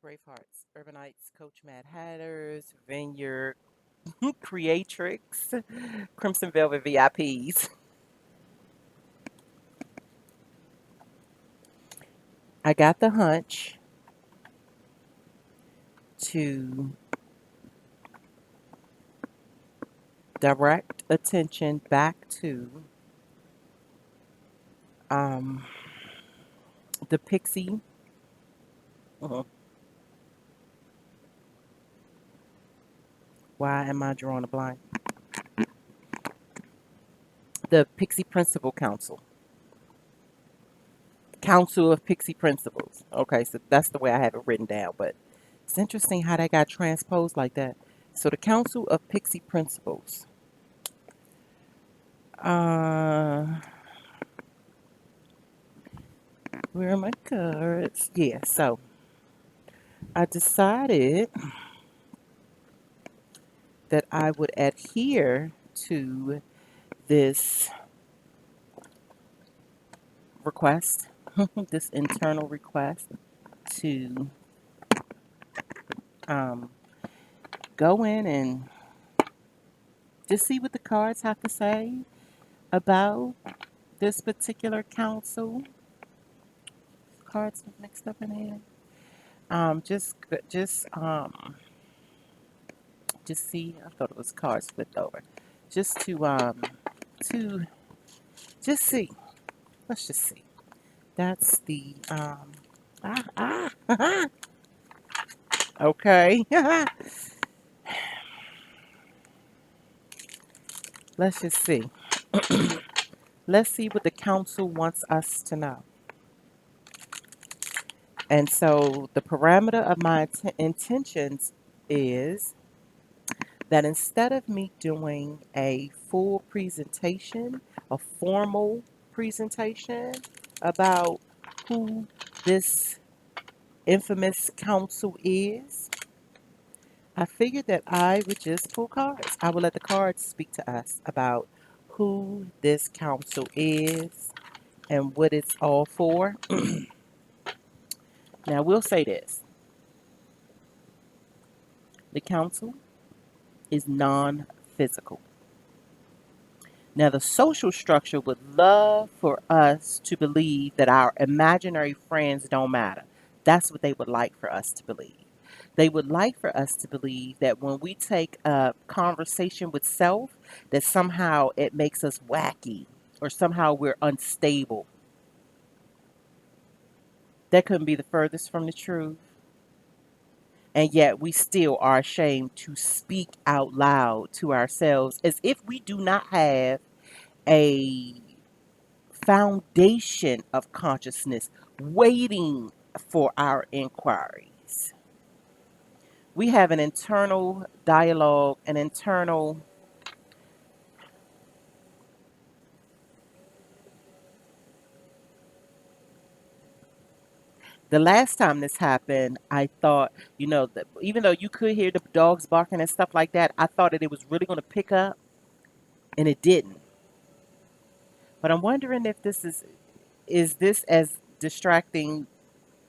Bravehearts, Urbanites, Coach Mad Hatters, Vineyard Creatrix, Crimson Velvet VIPs. I got the hunch to direct attention back to um, the Pixie. uh Why am I drawing a blank? The Pixie Principal Council. Council of Pixie Principals. Okay, so that's the way I have it written down, but it's interesting how that got transposed like that. So the Council of Pixie Principals. Uh, where are my cards? Yeah, so I decided that I would adhere to this request, this internal request to um, go in and just see what the cards have to say about this particular council. Cards mixed up in here. Just see. I thought it was cards flipped over. Just to just see. Let's just see. That's the okay. Let's just see. Let's see what the council wants us to know. And so the parameter of my intentions is that instead of me doing a full presentation, a formal presentation about who this infamous council is, I figured that I would just pull cards. I would let the cards speak to us about who this council is and what it's all for. Now, we'll say this: the council is non physical. Now, the social structure would love for us to believe that our imaginary friends don't matter. That's what they would like for us to believe. They would like for us to believe that when we take a conversation with self, that somehow it makes us wacky or somehow we're unstable. That couldn't be the furthest from the truth. And yet we still are ashamed to speak out loud to ourselves as if we do not have a foundation of consciousness waiting for our inquiries. We have an internal dialogue, an internal. The last time this happened, I thought, that even though you could hear the dogs barking and stuff like that, I thought that it was really going to pick up, and it didn't. But I'm wondering if is this as distracting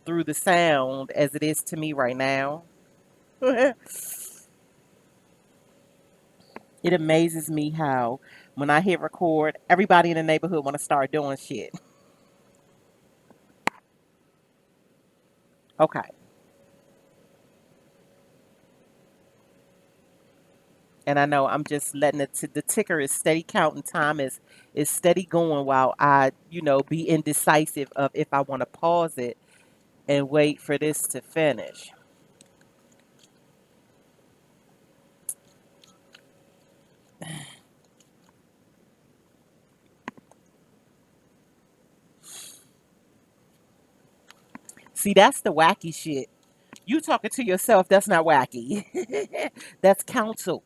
through the sound as it is to me right now? It amazes me how when I hit record, everybody in the neighborhood want to start doing shit. Okay. And I know I'm just letting the ticker is steady counting. Time is steady going while I, be indecisive of if I want to pause it and wait for this to finish. See, that's the wacky shit. You talking to yourself, that's not wacky. That's counsel.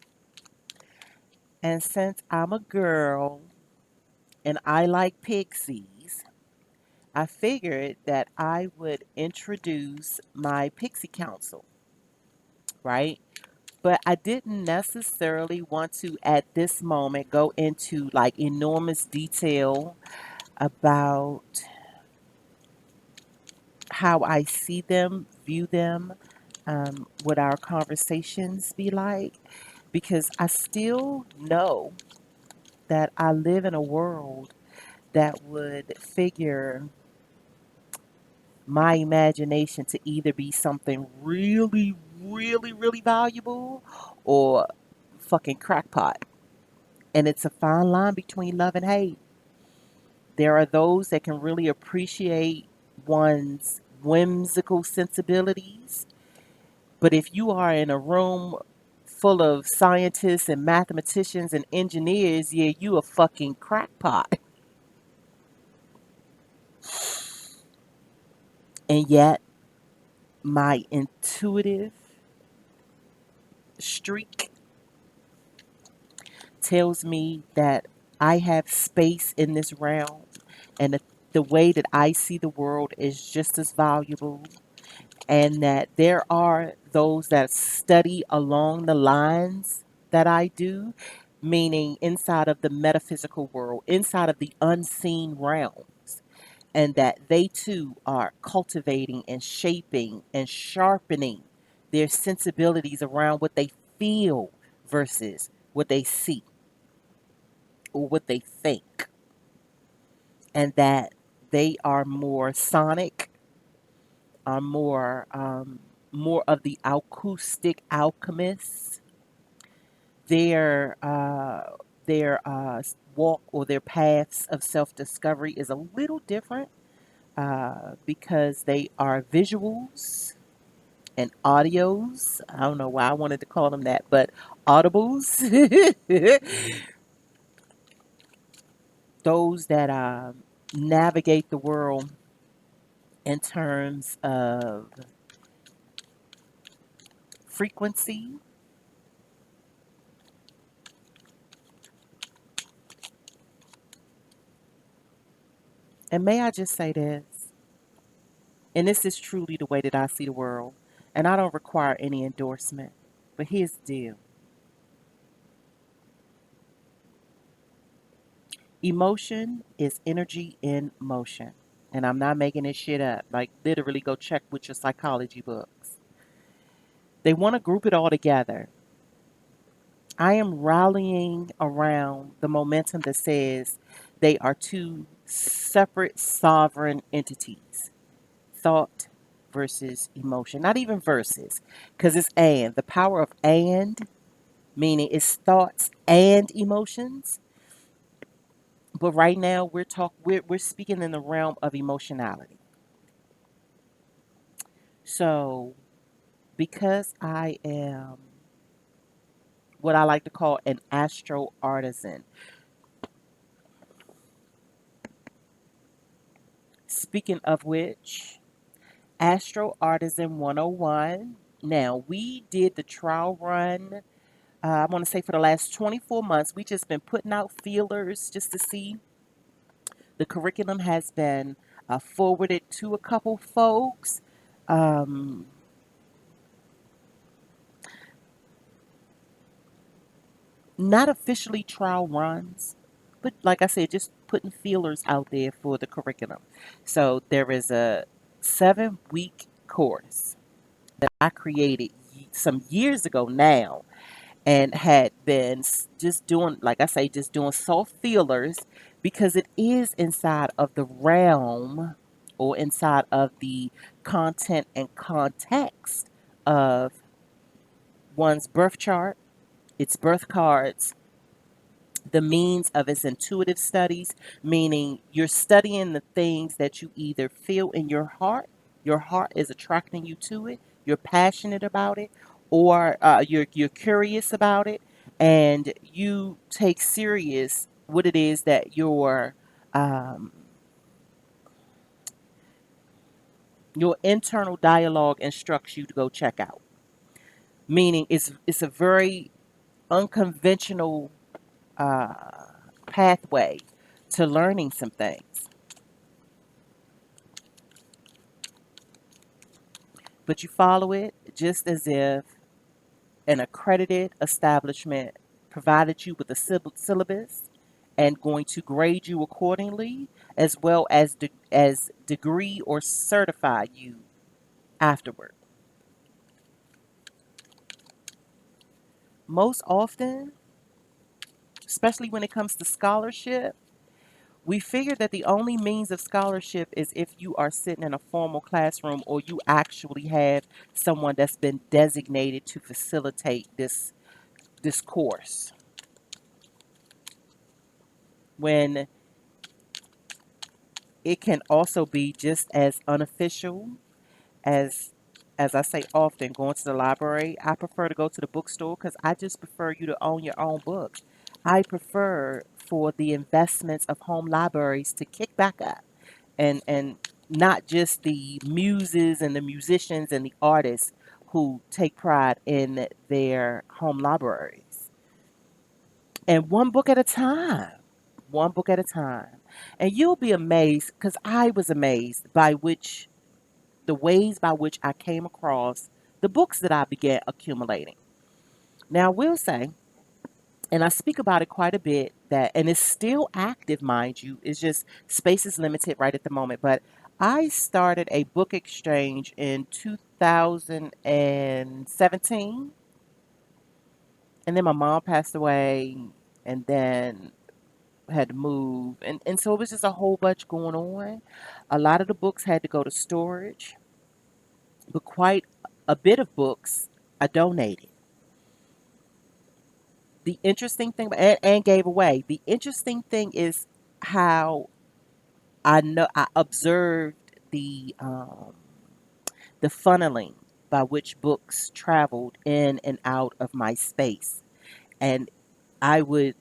And since I'm a girl and I like pixies, I figured that I would introduce my pixie council, right? But I didn't necessarily want to, at this moment, go into like enormous detail about how I see them, view them, would our conversations be like? Because I still know that I live in a world that would figure my imagination to either be something really, really, really valuable or fucking crackpot. And it's a fine line between love and hate. There are those that can really appreciate one's whimsical sensibilities. But if you are in a room full of scientists and mathematicians and engineers, yeah, you a fucking crackpot. And yet, my intuitive streak tells me that I have space in this realm and the way that I see the world is just as valuable, and that there are those that study along the lines that I do, meaning inside of the metaphysical world, inside of the unseen realms, and that they too are cultivating and shaping and sharpening their sensibilities around what they feel versus what they see or what they think, and that they are more sonic, are more of the acoustic alchemists. Their walk or their paths of self discovery is a little different because they are visuals and audios. I don't know why I wanted to call them that, but audibles. Those that navigate the world in terms of frequency. And may I just say this, and this is truly the way that I see the world, and I don't require any endorsement, but here's the deal. Emotion is energy in motion. And I'm not making this shit up. Like, literally, go check with your psychology books. They want to group it all together. I am rallying around the momentum that says they are two separate sovereign entities, thought versus emotion. Not even versus, because it's and. The power of and, meaning it's thoughts and emotions. But right now we're speaking in the realm of emotionality. So because I am what I like to call an astro artisan, speaking of which, Astro Artisan 101. Now, we did the trial run, I want to say for the last 24 months. We just been putting out feelers just to see. The curriculum has been forwarded to a couple folks. Um, Not officially trial runs, but like I said, just putting feelers out there for the curriculum. So there is a 7-week course that I created some years ago now, and had been just doing, like I say, just doing soft feelers because it is inside of the realm or inside of the content and context of one's birth chart, its birth cards, the means of its intuitive studies, meaning you're studying the things that you either feel in your heart is attracting you to it, you're passionate about it, or you're curious about it, and you take serious what it is that um, your internal dialogue instructs you to go check out. Meaning, it's a very unconventional uh, pathway to learning some things. But you follow it just as if an accredited establishment provided you with a syllabus and going to grade you accordingly, as well as as degree or certify you afterward. Most often, especially when it comes to scholarship, we figure that the only means of scholarship is if you are sitting in a formal classroom or you actually have someone that's been designated to facilitate this course. When it can also be just as unofficial as as I say often, going to the library. I prefer to go to the bookstore because I just prefer you to own your own book. I prefer for the investments of home libraries to kick back up and not just the muses and the musicians and the artists who take pride in their home libraries. And one book at a time. One book at a time. And you'll be amazed because I was amazed by which the ways by which I came across the books that I began accumulating. Now, I will say, and I speak about it quite a bit, that, and it's still active, mind you, it's just space is limited right at the moment. But I started a book exchange in 2017, and then my mom passed away, and then had to move. And so it was just a whole bunch going on. A lot of the books had to go to storage, but quite a bit of books I donated. The interesting thing, and gave away. The interesting thing is how I observed the funneling by which books traveled in and out of my space, and I would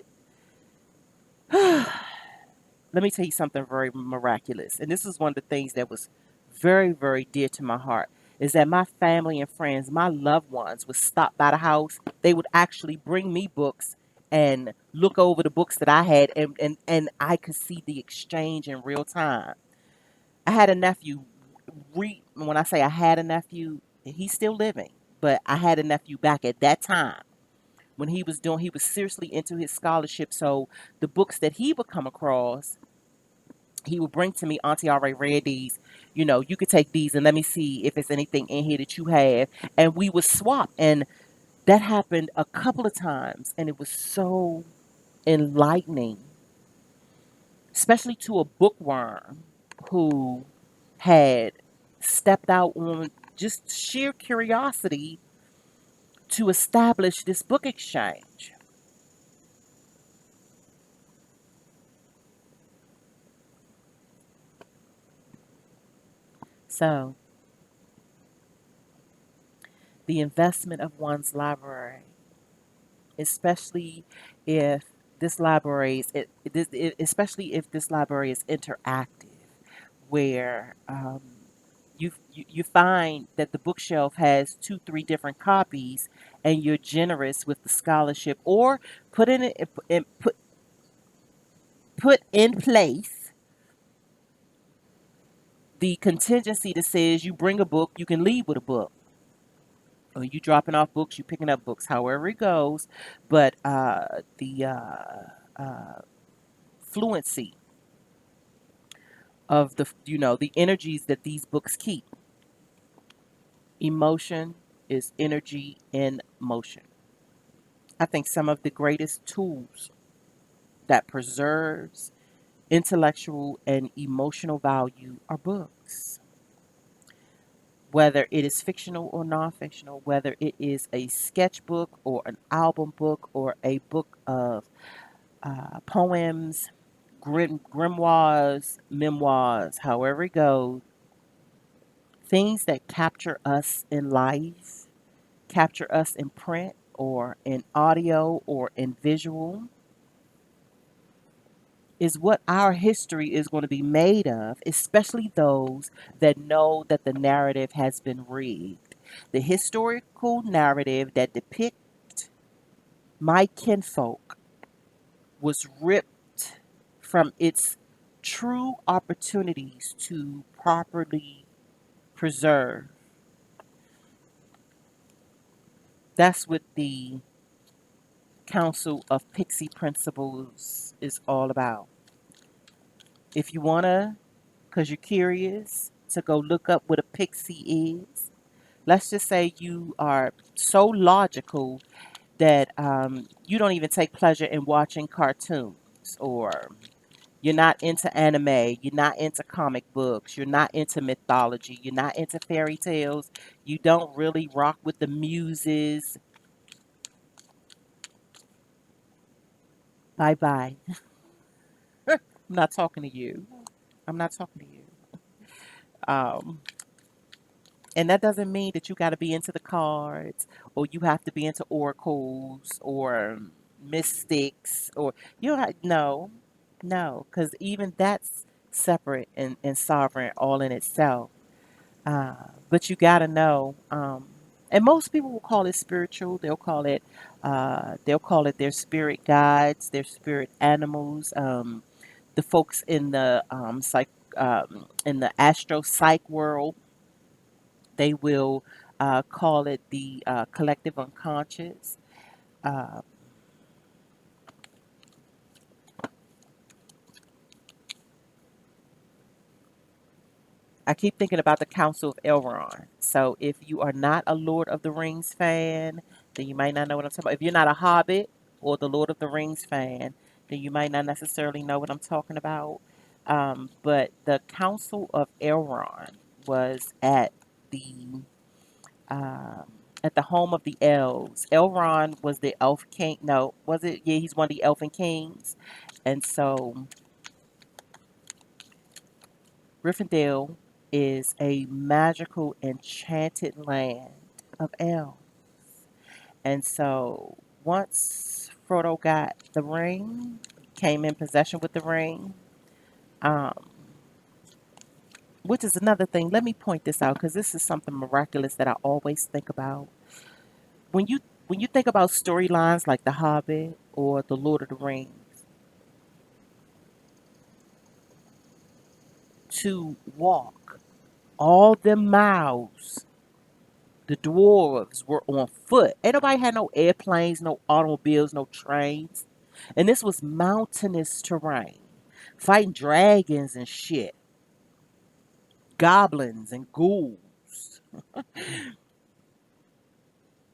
let me tell you something very miraculous. And this is one of the things that was very, very dear to my heart is that my family and friends, my loved ones, would stop by the house. They would actually bring me books and look over the books that I had, and I could see the exchange in real time. I had a nephew. When I say I had a nephew, he's still living, but I had a nephew back at that time when he was seriously into his scholarship. So the books that he would come across, he would bring to me, Auntie already read these. You know, you could take these and let me see if there's anything in here that you have. And we would swap. And that happened a couple of times. And it was so enlightening, especially to a bookworm who had stepped out on just sheer curiosity to establish this book exchange. So, the investment of one's library, especially if this library is especially if this library is interactive, where you find that the bookshelf has two, three different copies, and you're generous with the scholarship, or put in it put in place the contingency that says you bring a book, you can leave with a book. Or you dropping off books, you picking up books, however it goes. But the fluency of the energies that these books keep. Emotion is energy in motion. I think some of the greatest tools that preserves intellectual and emotional value are books. Whether it is fictional or non-fictional, whether it is a sketchbook or an album book or a book of poems, grimoires, memoirs, however it goes, things that capture us in life, capture us in print or in audio or in visual, is what our history is going to be made of, especially those that know that the narrative has been rigged. The historical narrative that depicts my kinfolk was ripped from its true opportunities to properly preserve. That's what the Council of Pixie Principles is all about. If you want to, because you're curious, to go look up what a pixie is, let's just say you are so logical that you don't even take pleasure in watching cartoons, or you're not into anime, you're not into comic books, you're not into mythology, you're not into fairy tales, you don't really rock with the muses. Bye bye. I'm not talking to you. I'm not talking to you. Um, and that doesn't mean that you got to be into the cards, or you have to be into oracles or mystics, or you don't have, no, no, because even that's separate and sovereign all in itself. But you got to know, and most people will call it spiritual. They'll call it their spirit guides, their spirit animals. The folks in the astro psych world, they will call it the collective unconscious. Uh, I keep thinking about the Council of Elrond. So if you are not a Lord of the Rings fan, then you might not know what I'm talking about. If you're not a Hobbit or the Lord of the Rings fan, then you might not necessarily know what I'm talking about. But the Council of Elrond was the um, at the home of the elves. Elrond was the elf king. No, was it? Yeah, he's one of the elfin kings. And so Rivendell is a magical, enchanted land of elves. And so once Frodo got the ring, came in possession with the ring, um, which is another thing. Let me point this out because this is something miraculous that I always think about. When you when you think about storylines like The Hobbit or The Lord of the Rings, to walk all them miles, the dwarves were on foot. Ain't nobody had no airplanes, no automobiles, no trains. And this was mountainous terrain. Fighting dragons and shit. Goblins and ghouls.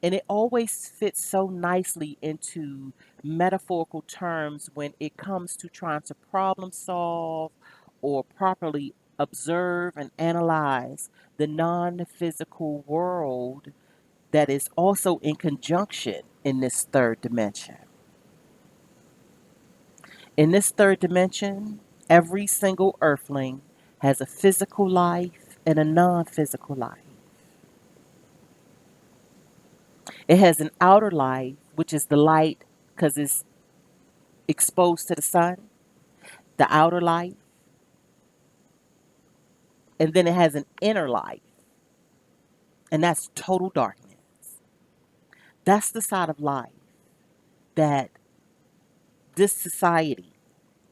And it always fits so nicely into metaphorical terms when it comes to trying to problem solve or properly observe and analyze the non physical world that is also in conjunction in this third dimension. In this third dimension, every single earthling has a physical life and a non physical life. It has an outer life, which is the light because it's exposed to the sun, the outer life, and then it has an inner life, and that's total darkness. That's the side of life that this society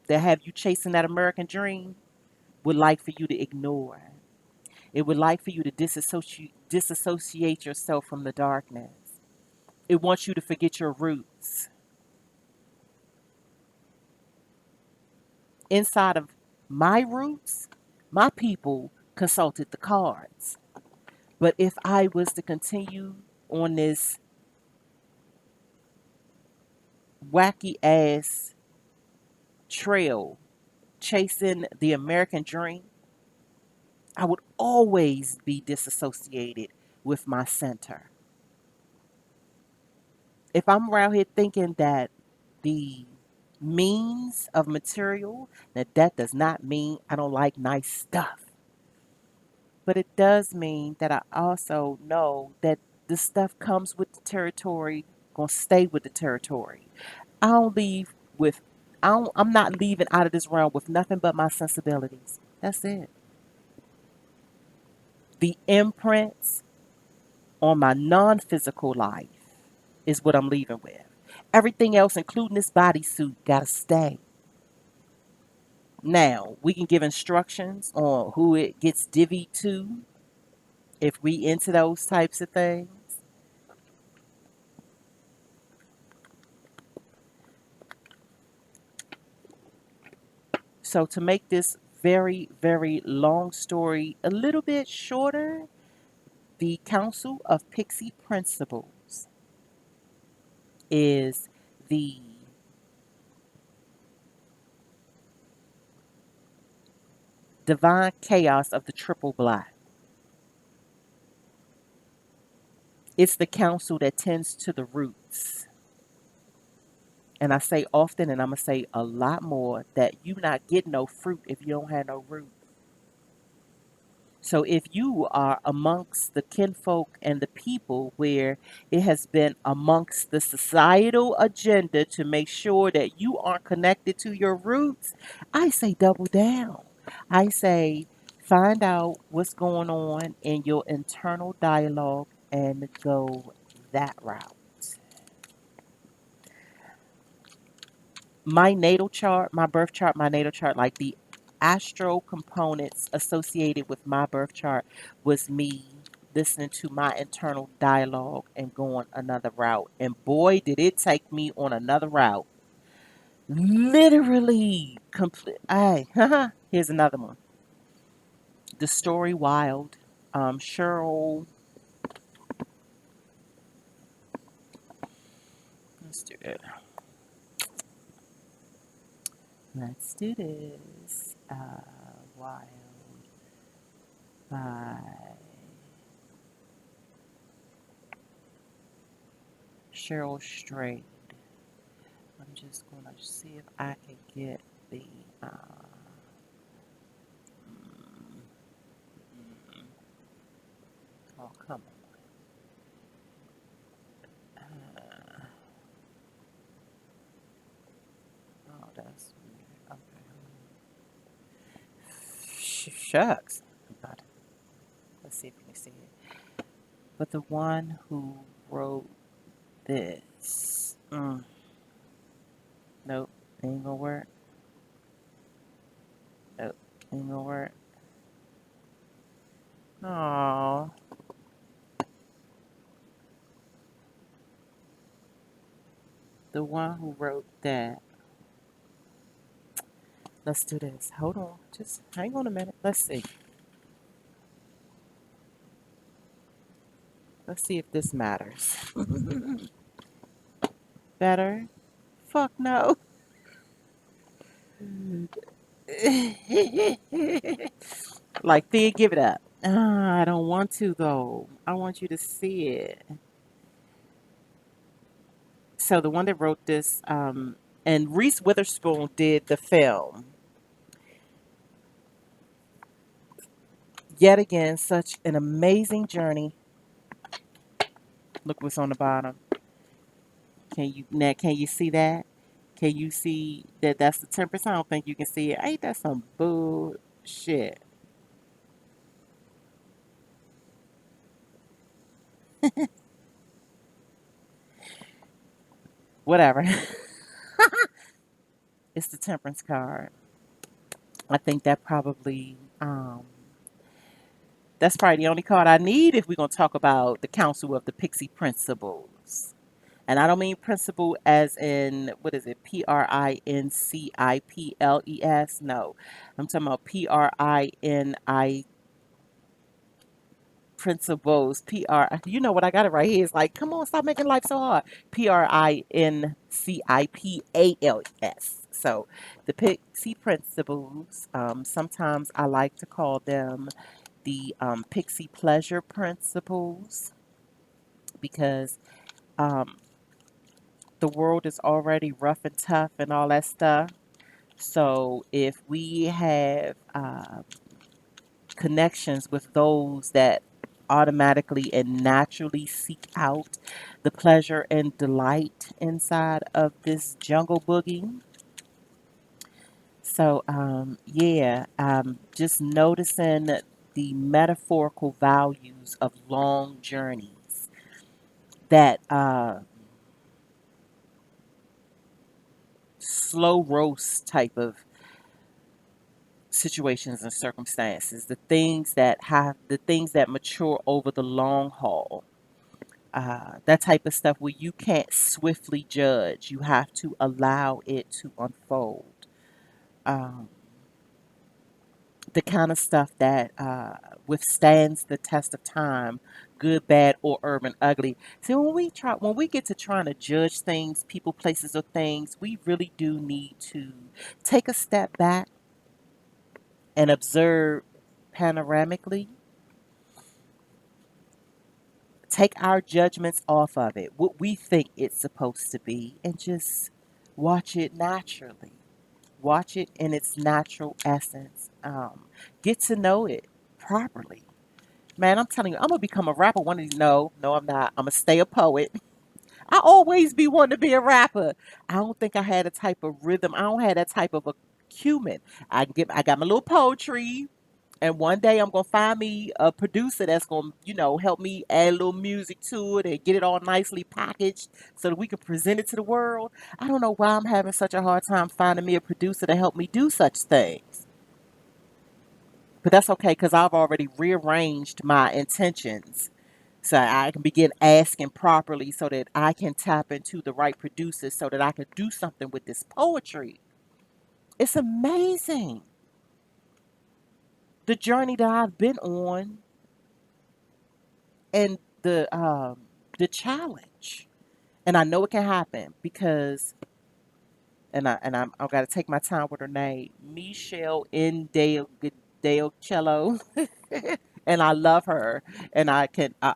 that have you chasing that American dream would like for you to ignore. It would like for you to disassociate yourself from the darkness. It wants you to forget your roots. Inside of my roots, my people consulted the cards. But if I was to continue on this wacky ass trail chasing the American dream, I would always be disassociated with my center. If I'm around here thinking that the means of material, that does not mean I don't like nice stuff. But it does mean that I also know that the stuff comes with the territory, gonna stay with the territory. I don't leave with I'm not leaving out of this realm with nothing but my sensibilities. That's it. The imprints on my non physical life is what I'm leaving with. Everything else, including this bodysuit, gotta stay. Now, we can give instructions on who it gets divvied to if we into those types of things. So to make this very, very long story a little bit shorter, the Council of Pixie Principles is the divine chaos of the triple black. It's the counsel that tends to the roots. And I say often, and I'm going to say a lot more, that you not get no fruit if you don't have no root. So if you are amongst the kinfolk and the people where it has been amongst the societal agenda to make sure that you are connected to your roots, I say double down. I say find out what's going on in your internal dialogue and go that route. My natal chart, my birth chart, my natal chart, like the astro components associated with my birth chart was me listening to my internal dialogue and going another route. And boy, did it take me on another route. Literally complete. Here's another one. The story Wild. Cheryl. Let's do it. Let's do this. Wild by Cheryl Strait. I'm just gonna see if I can get the. Uh, mm, mm, oh come on. Oh, that's weird. Okay. Shucks. But let's see if we can see it. But the one who wrote this. Nope. Ain't gonna work. Nope. Ain't gonna work. Oh, the one who wrote that. Let's do this. Hold on. Just hang on a minute. Let's see. Let's see if this matters. Better? Fuck no. Like, Thea, give it up. I don't want to, though. I want you to see it. So, the one that wrote this, and Reese Witherspoon did the film. Yet again, such an amazing journey. Look what's on the bottom. Can you see that? Can you see that that's the temperance? I don't think you can see it. Ain't that some bullshit? Whatever. It's the temperance card. I think that's probably the only card I need if we're gonna talk about the Council of the Pixie Principles. And I don't mean principle as in what is it? Principles. No. I'm talking about PRINI principles. You know what, I got it right here. It's like, come on, stop making life so hard. Principals. So the Pixie Principles, sometimes I like to call them the Pixie Pleasure Principles because um, the world is already rough and tough and all that stuff. So if we have connections with those that automatically and naturally seek out the pleasure and delight inside of this jungle boogie. So, yeah, just noticing the metaphorical values of long journeys that slow roast type of situations and circumstances, the things that mature over the long haul, that type of stuff where you can't swiftly judge. You have to allow it to unfold. Um, the kind of stuff that withstands the test of time good, bad, or urban ugly. See, when we get to trying to judge things, people, places, or things, we really do need to take a step back and observe panoramically, take our judgments off of it, what we think it's supposed to be, and just watch it naturally. Watch it in its natural essence. Get to know it properly. Man, I'm telling you, I'm gonna become a rapper one of these. No, no, I'm not. I'm gonna stay a poet. I always be wanting to be a rapper. I don't think I had a type of rhythm. I don't have that type of acumen. I got my little poetry, and one day I'm gonna find me a producer that's gonna, help me add a little music to it and get it all nicely packaged so that we can present it to the world. I don't know why I'm having such a hard time finding me a producer to help me do such things. But that's okay because I've already rearranged my intentions so I can begin asking properly so that I can tap into the right producers so that I can do something with this poetry. It's amazing the journey that I've been on and the challenge. And I know it can happen because I've got to take my time with her name, Michelle N. Dale Cello, and I love her, and I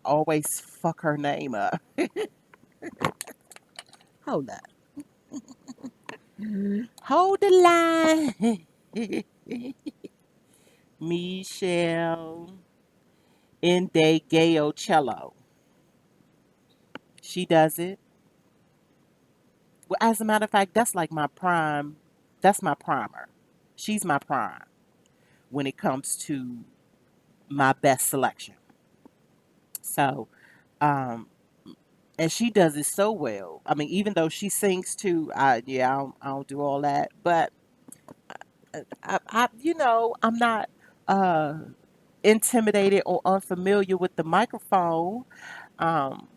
always fuck her name up. Hold up, hold the line, Michelle N. Dale Cello. She does it. Well, as a matter of fact, that's like my prime. That's my primer. She's my prime when it comes to my best selection. So, um, and she does it so well. I mean, even though she sings too, I don't do all that, but I'm not uh, intimidated or unfamiliar with the microphone. Um,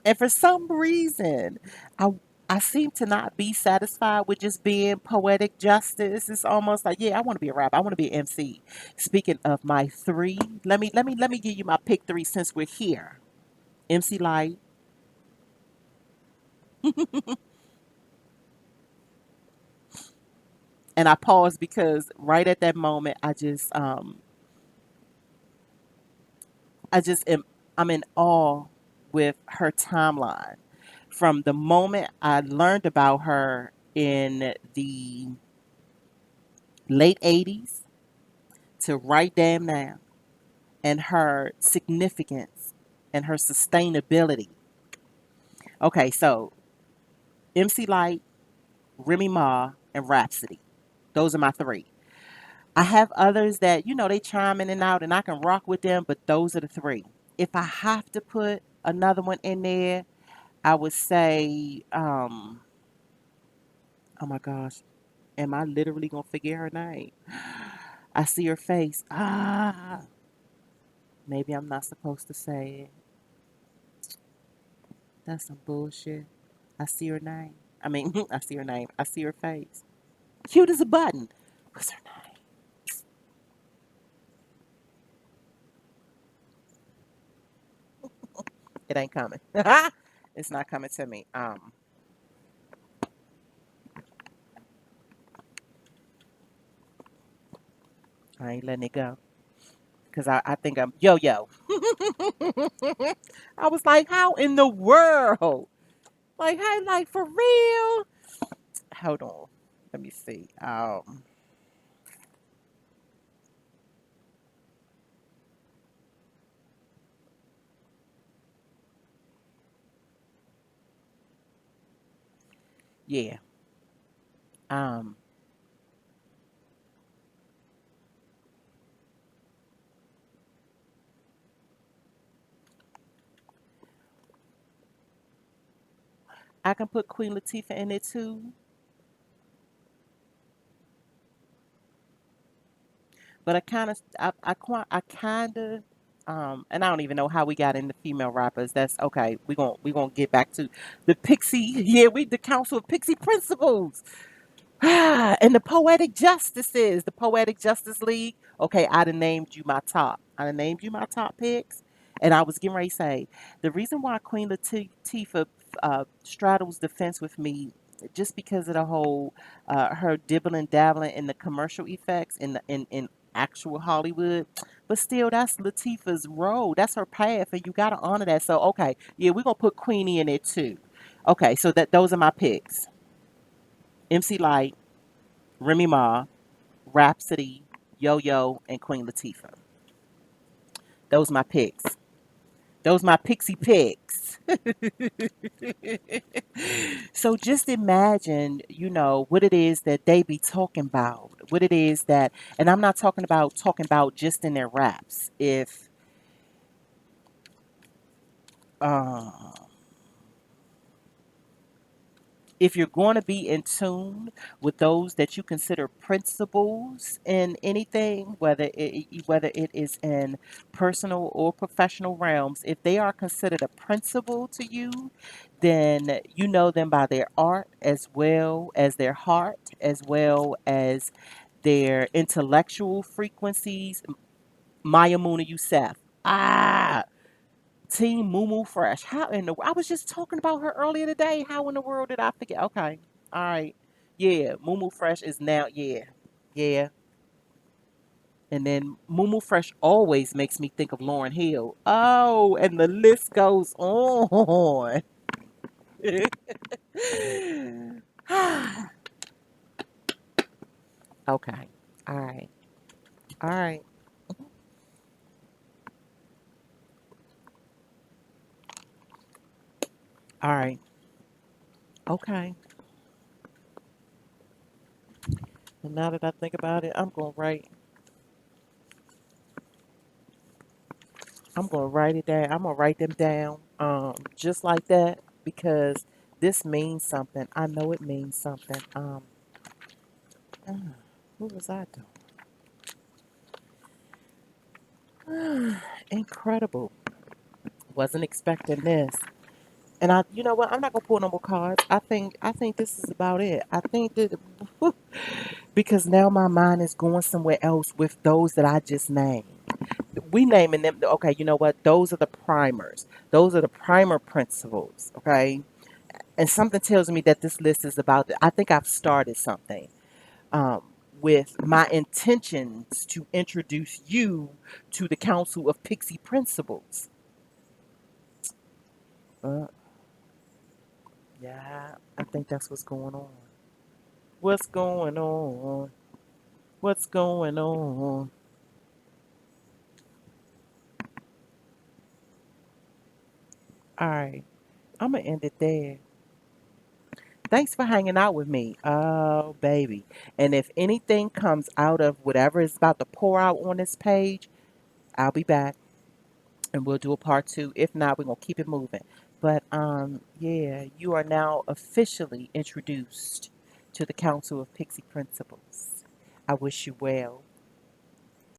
and for some reason, I I seem to not be satisfied with just being poetic justice. It's almost like, yeah, I want to be a rapper. I want to be an MC. Speaking of my three, let me give you my pick three since we're here. MC Light, and I paused because right at that moment, I just am I'm in awe with her timeline. From the moment I learned about her in the late 80s to right damn now, and her significance and her sustainability. Okay, so MC Light, Remy Ma, and Rhapsody. Those are my three. I have others that, they chime in and out and I can rock with them, but those are the three. If I have to put another one in there, I would say, oh my gosh, am I literally going to forget her name? I see her face. Maybe I'm not supposed to say it. That's some bullshit. I see her name. I mean, I see her name. I see her face. Cute as a button. What's her name? It ain't coming. It's not coming to me. I ain't letting it go because I think I'm yo yo. I was like, how in the world? Like, how, like for real? Hold on. Let me see. Yeah. Um, I can put Queen Latifah in it too, but I kind of, and I don't even know how we got into female rappers. That's okay. We gonna get back to the Pixie. Yeah, the Council of Pixie Principals. And the Poetic Justices, the Poetic Justice League. Okay, I done named you my top. I done named you my top picks. And I was getting ready to say the reason why Queen Latifah straddles the fence with me, just because of the whole her dibbling dabbling in the commercial effects in actual Hollywood. But still, that's Latifah's role. That's her path, and you gotta honor that. So okay, yeah, we're gonna put Queenie in it too. Okay, so that those are my picks: MC Light, Remy Ma, Rhapsody, Yo Yo, and Queen Latifah. Those my picks. Those my pixie picks. So just imagine, what it is that they be talking about. What it is that, and I'm not talking about just in their raps. Uh, if you're going to be in tune with those that you consider principles in anything, whether it is in personal or professional realms, if they are considered a principle to you, then you know them by their art as well as their heart, as well as their intellectual frequencies. Maya Muna Youssef. Ah, Team Moo Fresh. How in the I was just talking about her earlier today. How in the world did I forget? Okay. All right. Yeah, Moo Fresh is now, yeah. Yeah. And then Moo Fresh always makes me think of Lauren Hill. Oh, and the list goes on. Okay. All right. All right. All right. Okay. And now that I think about it, I'm gonna write it down. I'm gonna write them down, just like that, because this means something. I know it means something. Uh, what was I doing? Incredible. Wasn't expecting this. And you know what? I'm not gonna pull no more cards. I think this is about it. I think that because now my mind is going somewhere else with those that I just named. We naming them. Okay, you know what? Those are the primers. Those are the primer principles. Okay, and something tells me that this list is about. I think I've started something um, with my intentions to introduce you to the Council of Pixie Principals. Uh, yeah, I think that's what's going on. What's going on? What's going on? All right, I'm gonna end it there. Thanks for hanging out with me. Oh, baby. And if anything comes out of whatever is about to pour out on this page, I'll be back and we'll do a part two. If not, we're gonna keep it moving. But yeah, you are now officially introduced to the Council of Pixie Principles. I wish you well.